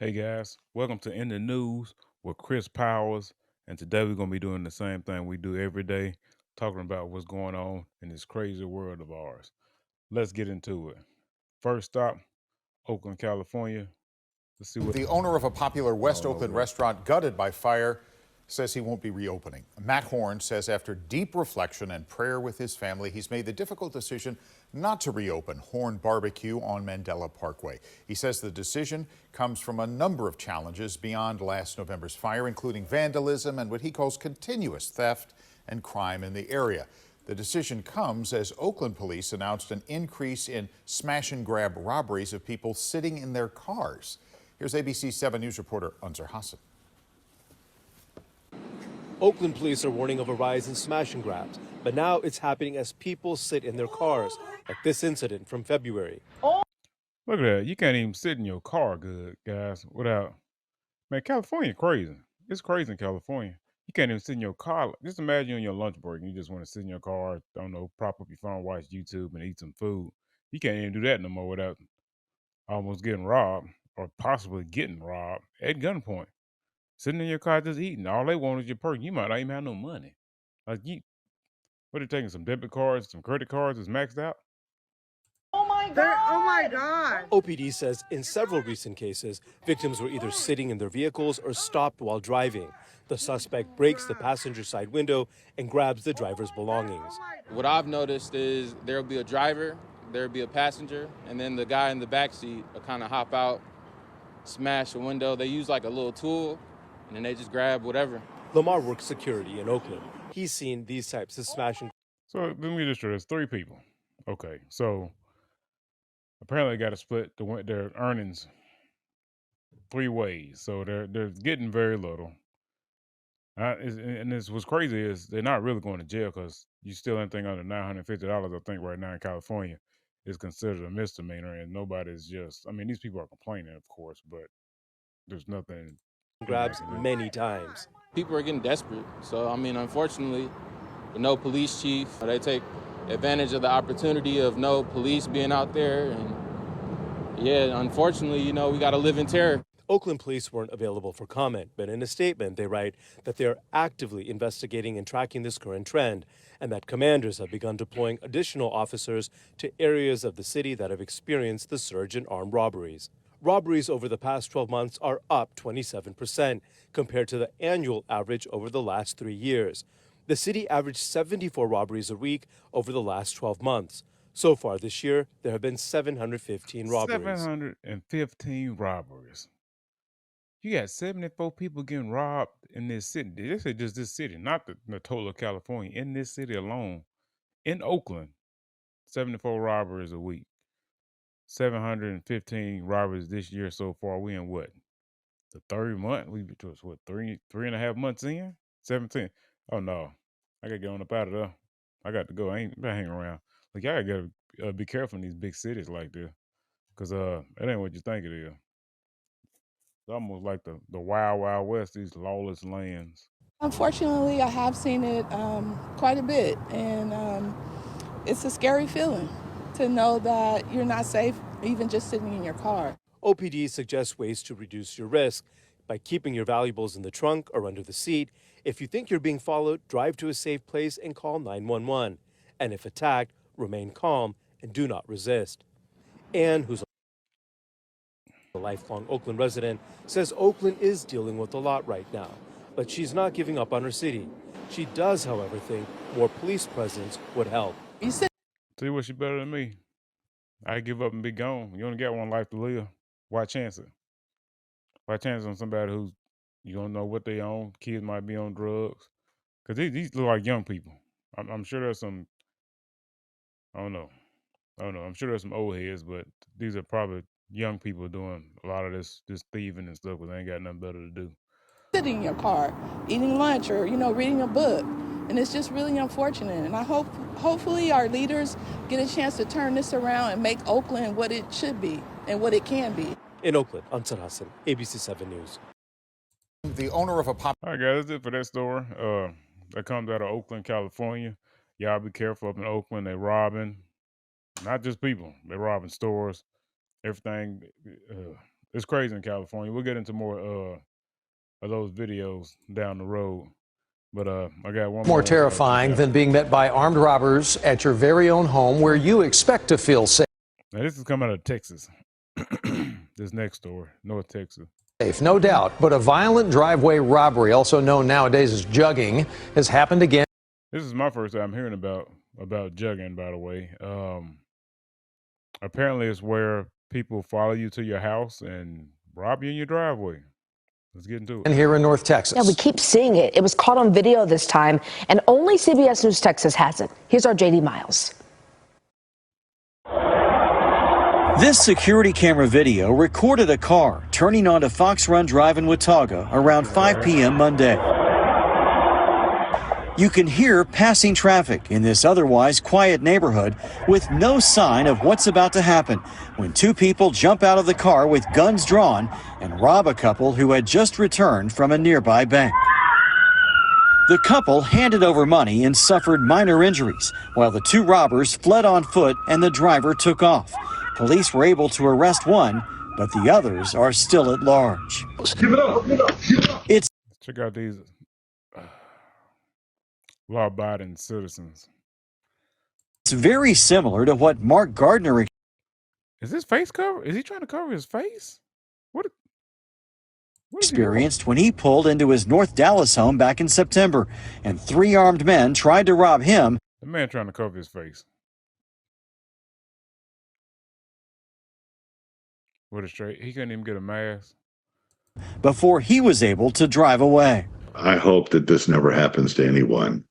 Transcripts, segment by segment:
Hey guys, welcome to In the News with Chris Powers. And today we're going to be doing the same thing we do every day, talking about what's going on in this crazy world of ours. Let's get into it. First stop, Oakland, California. Let's see what. The owner of a popular West Oh, no Oakland way. restaurant gutted by fire says he won't be reopening. Matt Horn says after deep reflection and prayer with his family, he's made the difficult decision not to reopen Horn Barbecue on Mandela Parkway. He says the decision comes from a number of challenges beyond last November's fire, including vandalism and what he calls continuous theft and crime in the area. The decision comes as Oakland police announced an increase in smash and grab robberies of people sitting in their cars. Here's ABC 7 News reporter Unser Hassan. Oakland police are warning of a rise in smash and grabs, but now it's happening as people sit in their cars, like this incident from February. Look at that. You can't even sit in your car good, guys, without. Man, California crazy. It's crazy in California. You can't even sit in your car. Just imagine on your lunch break and you just want to sit in your car, don't know, prop up your phone, watch YouTube, and eat some food. You can't even do that no more without almost getting robbed or possibly getting robbed at gunpoint. Sitting in your car just eating. All they want is your purse. You might not even have no money. Like you, what are they taking? Some debit cards, some credit cards is maxed out. Oh my God. OPD says in several recent cases, victims were either sitting in their vehicles or stopped while driving. The suspect breaks the passenger side window and grabs the driver's belongings. What I've noticed is there'll be a driver, there'll be a passenger, and then the guy in the back seat will kind of hop out, smash a window. They use like a little tool, and then they just grab whatever. Lamar works security in Oakland. He's seen these types of smash and So let me just show. There's three people. Okay, so apparently they got to split their earnings three ways. So they're getting very little. And this what's crazy is they're not really going to jail because you still anything under $950. I think right now in California is considered a misdemeanor, and nobody's just. I mean, these people are complaining, of course, but there's nothing anybody grabs can do. many times. People are getting desperate. So, I mean, unfortunately, with no police chief, they take advantage of the opportunity of no police being out there. And yeah, unfortunately, we got to live in terror. Oakland police weren't available for comment, but in a statement, they write that they are actively investigating and tracking this current trend, and that commanders have begun deploying additional officers to areas of the city that have experienced the surge in armed robberies. Robberies over the past 12 months are up 27% compared to the annual average over the last 3 years. The city averaged 74 robberies a week over the last 12 months. So far this year, there have been 715 robberies. 715 robberies. You got 74 people getting robbed in this city. This is just this city, not the total of California. In this city alone, in Oakland, 74 robberies a week. 715 robberies this year so far. We in what? The third month? We just what, three and a half months in? 17. Oh no. I gotta get on up out of there. I got to go. I ain't been hanging around. Like y'all gotta be careful in these big cities like this. Cause it ain't what you think it is. It's almost like the wild, wild west, these lawless lands. Unfortunately, I have seen it quite a bit, and it's a scary feeling to know that you're not safe even just sitting in your car. OPD suggests ways to reduce your risk by keeping your valuables in the trunk or under the seat. If you think you're being followed, drive to a safe place and call 911. And if attacked, remain calm and do not resist. Anne, who's a lifelong Oakland resident, says Oakland is dealing with a lot right now, but she's not giving up on her city. She does, however, think more police presence would help. You sit Tell you what, she better than me. I give up and be gone. You only got one life to live. Why chance it? Why chance on somebody who's you don't know what they own? Kids might be on drugs. Cause these look like young people. I'm sure there's some. I don't know. I don't know. I'm sure there's some old heads, but these are probably young people doing a lot of this thieving and stuff because they ain't got nothing better to do. sitting in your car, eating lunch, or reading a book, and it's just really unfortunate. And I hopefully our leaders get a chance to turn this around and make Oakland what it should be and what it can be. In Oakland, Ansar Hassan, ABC 7 News. The owner of a All right, guys, that's it for that story. That comes out of Oakland, California. Y'all be careful up in Oakland. They robbing, not just people. They robbing stores, everything. it's crazy in California. We'll get into more of those videos down the road. But I got one More more check terrifying out. than being met by armed robbers at your very own home where you expect to feel safe. Now this is coming out of Texas. This next story, North Texas. No doubt, but a violent driveway robbery, also known nowadays as jugging, has happened again. This is my first time hearing about jugging, by the way. Apparently it's where people follow you to your house and rob you in your driveway. Let's get into And it. here in North Texas. Yeah, we keep seeing it. It was caught on video this time, and only CBS News Texas has it. Here's our JD Miles. This security camera video recorded a car turning onto Fox Run Drive in Watauga around 5 p.m. Monday. You can hear passing traffic in this otherwise quiet neighborhood with no sign of what's about to happen when two people jump out of the car with guns drawn and rob a couple who had just returned from a nearby bank. The couple handed over money and suffered minor injuries, while the two robbers fled on foot and the driver took off. Police were able to arrest one, but the others are still at large. It's Check out these law-abiding citizens. very similar to what Mark Gardner Is his face covered? Is he trying to cover his face? What is he doing? experienced when he pulled into his North Dallas home back in September, and three armed men tried to rob him. The man trying to cover his face. With a straight, he couldn't even get a mask. Before he was able to drive away. I hope that this never happens to anyone.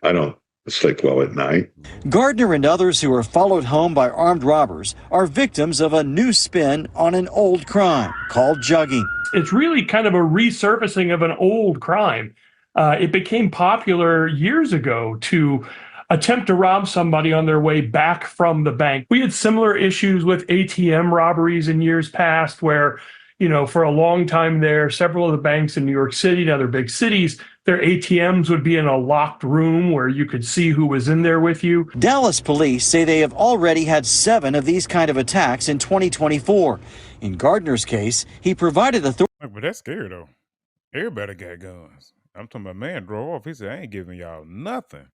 I don't sleep well at night. Gardner and others who are followed home by armed robbers are victims of a new spin on an old crime called jugging. It's really kind of a resurfacing of an old crime. It became popular years ago to attempt to rob somebody on their way back from the bank. We had similar issues with ATM robberies in years past where, you know, for a long time there, several of the banks in New York City and other big cities, their ATMs would be in a locked room where you could see who was in there with you. Dallas police say they have already had 7 of these kind of attacks in 2024. In Gardner's case, he provided authority. But that's scary though. Everybody got guns. I'm talking about, man drove off. He said, I ain't giving y'all nothing.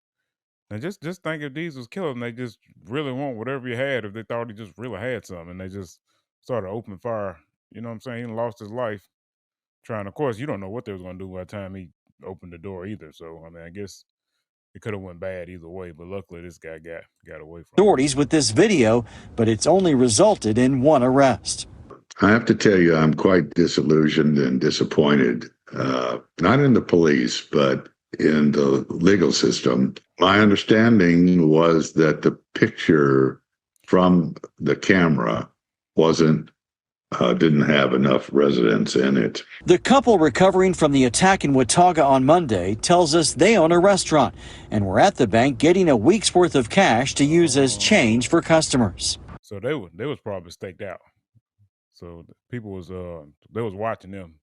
And just think if these was killers and they just really want whatever you had, if they thought he just really had something and they just started opening fire. You know what I'm saying? He lost his life trying. Of course, you don't know what they was gonna do by the time he opened the door either. So I mean, I guess it could have went bad either way. But luckily, this guy got away from authorities with this video, but it's only resulted in 1 arrest. I have to tell you, I'm quite disillusioned and disappointed, not in the police, but in the legal system. My understanding was that the picture from the camera didn't have enough residents in it. The couple recovering from the attack in Watauga on Monday tells us they own a restaurant and were at the bank getting a week's worth of cash to use as change for customers. So they was probably staked out. So people was they was watching them.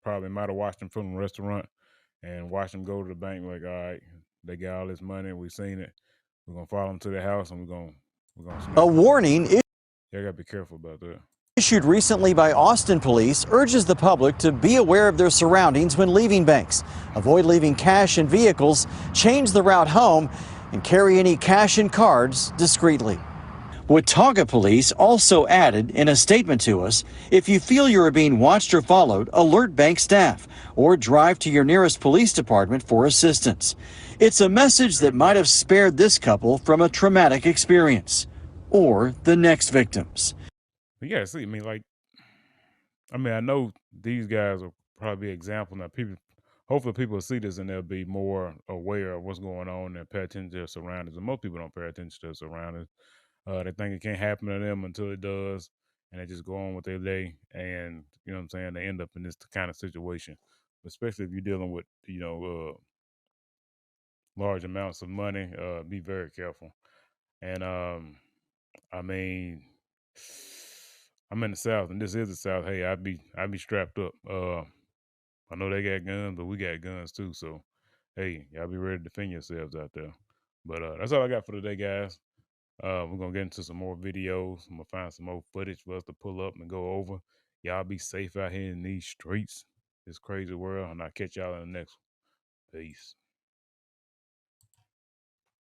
Probably might have watched them from the restaurant and watched them go to the bank. Like, all right, they got all this money. We seen it. We're gonna follow them to the house and we're gonna. A warning you gotta be careful about that. Issued recently by Austin police urges the public to be aware of their surroundings when leaving banks. Avoid leaving cash in vehicles, change the route home, and carry any cash and cards discreetly. Watauga police also added in a statement to us, if you feel you are being watched or followed, alert bank staff or drive to your nearest police department for assistance. It's a message that might have spared this couple from a traumatic experience or the next victims. Yeah, see, I know these guys will probably be an example now. Hopefully people will see this and they'll be more aware of what's going on and pay attention to their surroundings. And most people don't pay attention to their surroundings. They think it can't happen to them until it does, and they just go on with their day. And you know what I'm saying? They end up in this kind of situation, especially if you're dealing with large amounts of money. Be very careful. And I mean, I'm in the South, and this is the South. Hey, I'd be strapped up. I know they got guns, but we got guns too. So, hey, y'all be ready to defend yourselves out there. But that's all I got for today, guys. We're gonna get into some more videos. I'm gonna find some more footage for us to pull up and go over. Y'all be safe out here in these streets, this crazy world, and I'll catch y'all in the next one. Peace.